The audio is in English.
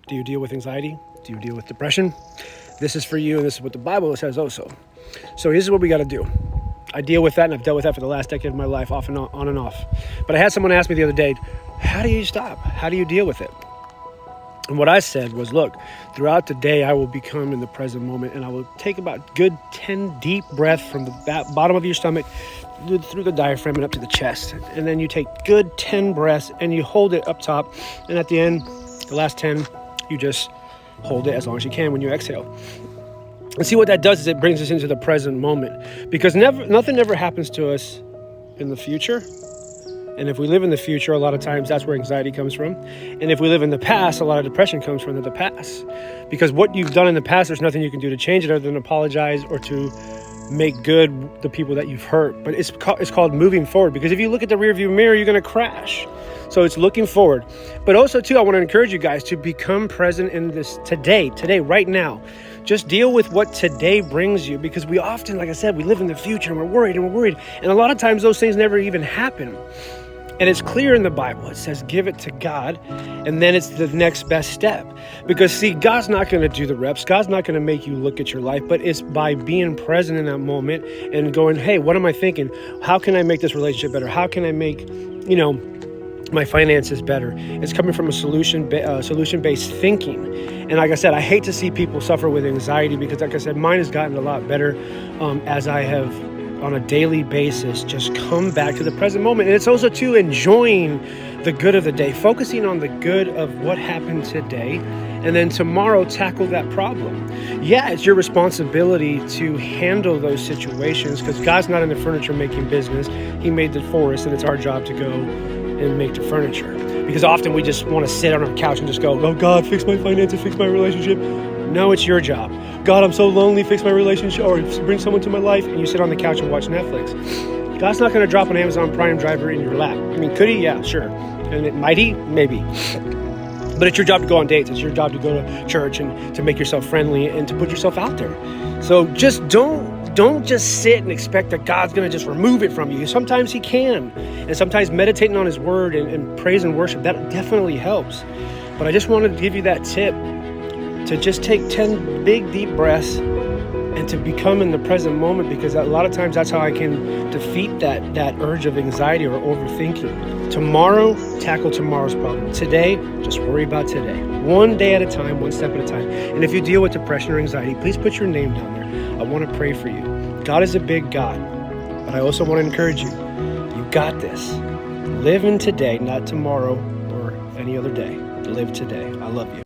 Do you deal with anxiety? Do you deal with depression? This is for you, and this is what the Bible says also. So here's what we got to do. I deal with that, and I've dealt with that for the last decade of my life, off and on and off. But I had someone ask me the other day, how do you stop? How do you deal with it? And what I said was, look, throughout the day, I will become in the present moment, and I will take about good 10 deep breaths from the bottom of your stomach through the diaphragm and up to the chest. And then you take good 10 breaths and you hold it up top. And at the end, the last 10, you just hold it as long as you can when you exhale. And see what that does is it brings us into the present moment, because nothing ever happens to us in the future. And if we live in the future, a lot of times that's where anxiety comes from. And if we live in the past, a lot of depression comes from the past. Because what you've done in the past, there's nothing you can do to change it other than apologize or to make good the people that you've hurt. But it's called moving forward, because if you look at the rearview mirror, you're going to crash. So it's looking forward. But also, too, I want to encourage you guys to become present in this today, right now. Just deal with what today brings you, because we often, like I said, we live in the future and we're worried. And a lot of times those things never even happen. And it's clear in the Bible. It says, give it to God, and then it's the next best step. Because, see, God's not going to do the reps. God's not going to make you look at your life, but it's by being present in that moment and going, hey, what am I thinking? How can I make this relationship better? How can I make, my finances better? It's coming from a solution-based thinking. And like I said, I hate to see people suffer with anxiety, because, like I said, mine has gotten a lot better as I have, on a daily basis, just come back to the present moment. And it's also too enjoying the good of the day, focusing on the good of what happened today, and then tomorrow tackle that problem. Yeah, it's your responsibility to handle those situations, because God's not in the furniture making business. He made the forest, and it's our job to go and make the furniture. Because often we just want to sit on our couch and just go, oh God, fix my finances, fix my relationship. No, it's your job. God, I'm so lonely, fix my relationship, or bring someone to my life, and you sit on the couch and watch Netflix. God's not going to drop an Amazon Prime driver in your lap. I mean, could he? Yeah, sure. And might he? Maybe. But it's your job to go on dates. It's your job to go to church and to make yourself friendly and to put yourself out there. So just don't just sit and expect that God's going to just remove it from you. Sometimes he can. And sometimes meditating on his word and praise and worship, that definitely helps. But I just wanted to give you that tip to just take 10 big, deep breaths and to become in the present moment, because a lot of times that's how I can defeat that urge of anxiety or overthinking. Tomorrow, tackle tomorrow's problem. Today, just worry about today. One day at a time, one step at a time. And if you deal with depression or anxiety, please put your name down there. I want to pray for you. God is a big God, but I also want to encourage you. You got this. Live in today, not tomorrow or any other day. Live today. I love you.